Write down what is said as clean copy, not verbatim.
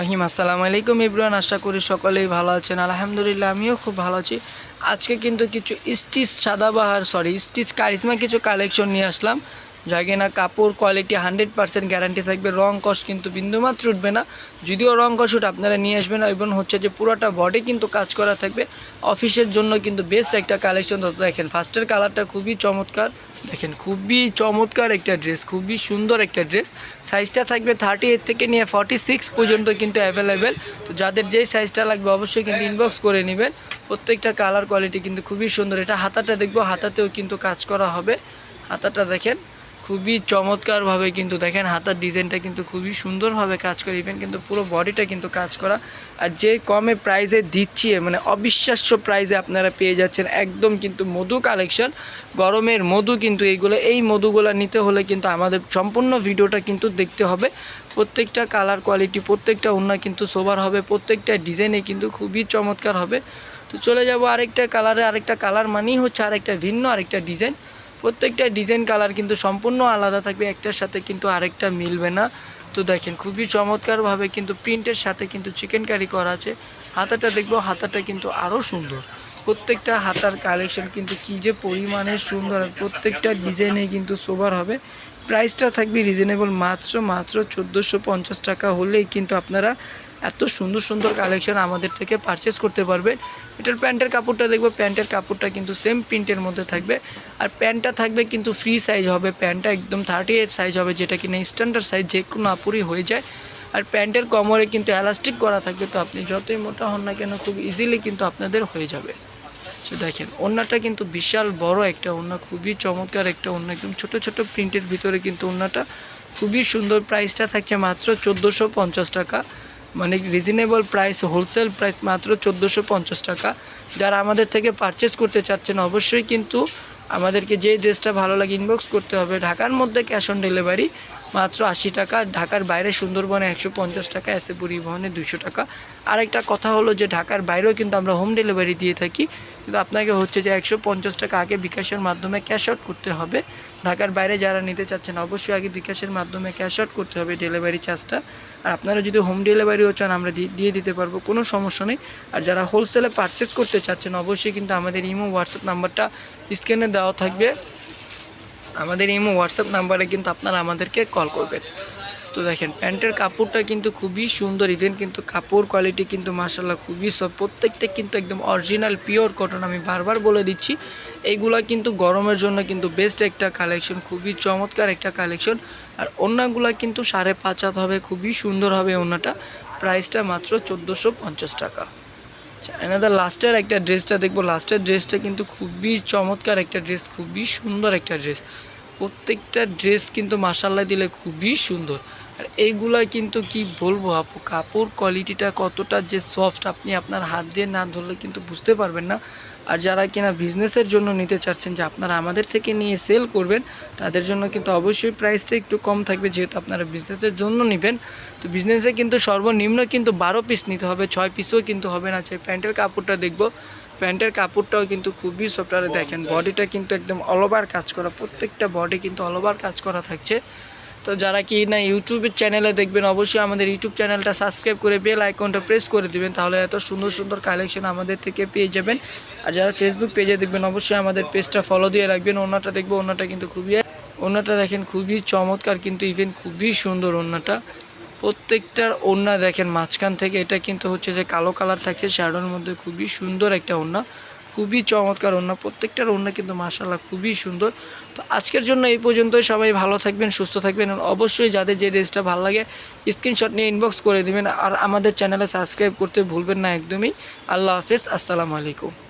রহিম। আসসালামু আলাইকুম এভরিওয়ান, আশা করি সকলেই ভালো আছেন। আলহামদুলিল্লাহ আমিও খুব ভালো আছি। আজকে কিন্তু কিছু স্টিচ কারিজমা কিছু কালেকশন নিয়ে আসলাম, যা কিনা কাপড় কোয়ালিটি 100% গ্যারান্টি থাকবে। রং কস কিন্তু বিন্দুমাত্র উঠবে না। যদিও রং কস উঠে আপনারা নিয়ে আসবেন, এবং হচ্ছে যে পুরোটা বডি কিন্তু কাজ করা থাকবে। অফিসের জন্য কিন্তু বেস্ট একটা কালেকশন। দেখেন ফার্স্টের কালারটা খুবই চমৎকার, দেখেন খুবই চমৎকার একটা ড্রেস, খুবই সুন্দর একটা ড্রেস। সাইজটা থাকবে 38 থেকে নিয়ে 46 পর্যন্ত কিন্তু অ্যাভেলেবেল। তো যাদের যেই সাইজটা লাগবে অবশ্যই কিন্তু ইনবক্স করে নেবেন। প্রত্যেকটা কালার কোয়ালিটি কিন্তু খুবই সুন্দর। এটা হাতাটা দেখবো, হাতাতেও কিন্তু কাজ করা হবে। হাতাটা দেখেন খুবই চমৎকারভাবে কিন্তু দেখেন হাতার ডিজাইনটা কিন্তু খুবই সুন্দরভাবে কাজ করে, ইভেন কিন্তু পুরো বডিটা কিন্তু কাজ করা। আর যে কমে প্রাইসে দিচ্ছি, মানে অবিশ্বাস্য প্রাইসে আপনারা পেয়ে যাচ্ছেন একদম কিন্তু মধু কালেকশন, গরমের মধু। কিন্তু এই মধুগুলো নিতে হলে কিন্তু আমাদের সম্পূর্ণ ভিডিওটা কিন্তু দেখতে হবে। প্রত্যেকটা কালার কোয়ালিটি, প্রত্যেকটা ওড়না কিন্তু সোবার হবে, প্রত্যেকটা ডিজাইনে কিন্তু খুবই চমৎকার হবে। তো চলে যাব আরেকটা কালারে। আরেকটা কালার মানেই হচ্ছে আরেকটা ভিন্ন আরেকটা ডিজাইন। প্রত্যেকটা ডিজাইন কালার কিন্তু সম্পূর্ণ আলাদা থাকবে, একটার সাথে কিন্তু আরেকটা মিলবে না। তো দেখেন খুবই চমৎকারভাবে কিন্তু প্রিন্টের সাথে কিন্তু চিকেন কারি করা আছে। হাতাটা দেখবো, হাতাটা কিন্তু আরও সুন্দর। প্রত্যেকটা হাতার কালেকশন কিন্তু কী যে পরিমাণে সুন্দর, আর প্রত্যেকটা ডিজাইনে কিন্তু সোবার হবে। প্রাইসটা থাকবে রিজনেবল, মাত্র 1450 টাকা হলেই কিন্তু আপনারা এত সুন্দর সুন্দর কালেকশন আমাদের থেকে পারচেস করতে পারবেন। এটার প্যান্টের কাপড়টা দেখবো, প্যান্টের কাপড়টা কিন্তু সেম প্রিন্টের মধ্যে থাকবে। আর প্যান্টটা থাকবে কিন্তু ফ্রি সাইজ হবে, প্যান্টটা একদম 38 সাইজ হবে, যেটা কিনা স্ট্যান্ডার্ড সাইজ, যে কোনো আপুরই হয়ে যায়। আর প্যান্টের কোমরে কিন্তু এলাস্টিক করা থাকবে, তো আপনি যতই মোটা হন না কেন খুব ইজিলি কিন্তু আপনাদের হয়ে যাবে। তো দেখেন ওড়নাটা কিন্তু বিশাল বড় একটা ওড়না, খুবই চমৎকার একটা ওড়না, একদম ছোট ছোট প্রিন্টের ভিতরে কিন্তু ওড়নাটা খুবই সুন্দর। প্রাইসটা থাকছে মাত্র 1450 টাকা, মানে রিজনেবল প্রাইস, হোলসেল প্রাইস মাত্র 1450 টাকা। যারা আমাদের থেকে পারচেস করতে চাচ্ছেন অবশ্যই কিন্তু আমাদেরকে যে ড্রেসটা ভালো লাগে ইনবক্স করতে হবে। ঢাকার মধ্যে ক্যাশ অন ডেলিভারি মাত্র 80 টাকা, ঢাকার বাইরে সুন্দরবনে 150 টাকা, এসে পরিবহনে 200 টাকা। আরেকটা কথা হলো যে ঢাকার বাইরেও কিন্তু আমরা হোম ডেলিভারি দিয়ে থাকি, কিন্তু আপনাকে হচ্ছে যে 150 টাকা আগে বিকাশের মাধ্যমে ক্যাশ আউট করতে হবে। ঢাকার বাইরে যারা নিতে চাচ্ছেন অবশ্যই আগে বিকাশের মাধ্যমে ক্যাশ আউট করতে হবে ডেলিভারি চার্জটা। আর আপনারা যদি হোম ডেলিভারিও চান আমরা দিয়ে দিতে পারবো, কোনো সমস্যা নেই। আর যারা হোলসেলে পারচেস করতে চাচ্ছেন অবশ্যই কিন্তু আমাদের ইমো হোয়াটসঅ্যাপ নাম্বারটা স্ক্রিনে দেওয়া থাকবে। আমাদের ইমো হোয়াটসঅ্যাপ নাম্বারে কিন্তু আপনারা আমাদেরকে কল করবেন। তো দেখেন প্যান্টের কাপড়টা কিন্তু খুবই সুন্দর, ইভেন কিন্তু কাপড় কোয়ালিটি কিন্তু মাশাআল্লাহ খুবই সব, প্রত্যেকটা কিন্তু একদম অরিজিনাল পিওর কটন। আমি বারবার বলে দিচ্ছি এইগুলা কিন্তু গরমের জন্য কিন্তু বেস্ট একটা কালেকশন, খুবই চমৎকার একটা কালেকশন। আর ওড়নাগুলা কিন্তু 5.5 হাত হবে, খুবই সুন্দর হবে ওড়নাটা। প্রাইসটা মাত্র 1450 টাকা। এনাদের লাস্টের একটা ড্রেসটা দেখবো। লাস্টের ড্রেসটা কিন্তু খুবই চমৎকার একটা ড্রেস, খুবই সুন্দর একটা ড্রেস। প্রত্যেকটা ড্রেস কিন্তু মাশাআল্লাহ দিলে খুবই সুন্দর। আর এইগুলা কিন্তু কি বলবো আপু, কাপড় কোয়ালিটিটা কতটা যে সফট, আপনি আপনার হাত দিয়ে না ধরলে কিন্তু বুঝতে পারবেন না। আর যারা কিনা বিজনেসের জন্য নিতে চাচ্ছেন যে আপনারা আমাদের থেকে নিয়ে সেল করবেন, তাদের জন্য কিন্তু অবশ্যই প্রাইসটা একটু কম থাকবে, যেহেতু আপনারা বিজনেসের জন্য নেবেন। তো বিজনেসে কিন্তু সর্বনিম্ন কিন্তু 12 পিস নিতে হবে, 6 পিসও কিন্তু হবে না। প্যান্টের কাপড়টা দেখবো, প্যান্টের কাপড়টাও কিন্তু খুবই সফট। আর দেখেন বডিটা কিন্তু একদম অল ওভার কাজ করা, প্রত্যেকটা বডি কিন্তু অল ওভার কাজ করা থাকছে। তো যারা কি না ইউটিউবের চ্যানেলে দেখবেন অবশ্যই আমাদের ইউটিউব চ্যানেলটা সাবস্ক্রাইব করে বেল আইকনটা প্রেস করে দিবেন, তাহলে এত সুন্দর সুন্দর কালেকশন আমাদের থেকে পেয়ে যাবেন। আর যারা ফেসবুক পেজে দেখবেন অবশ্যই আমাদের পেজটা ফলো দিয়ে রাখবেন। ওড়নাটা দেখবো, ওড়নাটা কিন্তু ওড়নাটা দেখেন খুবই চমৎকার, কিন্তু ইভেন খুবই সুন্দর ওড়নাটা। প্রত্যেকটার ওড়না দেখেন মাঝখান থেকে এটা কিন্তু হচ্ছে যে কালো কালার থাকছে শ্যাডোর মধ্যে, খুবই সুন্দর একটা ওড়না, খুবই চমৎকার ওড়না। প্রত্যেকটার ওড়না কিন্তু মাশাআল্লাহ খুবই সুন্দর। তো আজকের জন্য এই পর্যন্তই। সবাই ভালো থাকবেন, সুস্থ থাকবেন। অবশ্যই যাদের যে ড্রেসটা ভালো লাগে স্ক্রিনশট নিয়ে ইনবক্স করে দেবেন। আর আমাদের চ্যানেলে সাবস্ক্রাইব করতে ভুলবেন না একদমই। আল্লাহ হাফেজ, আসসালামু আলাইকুম।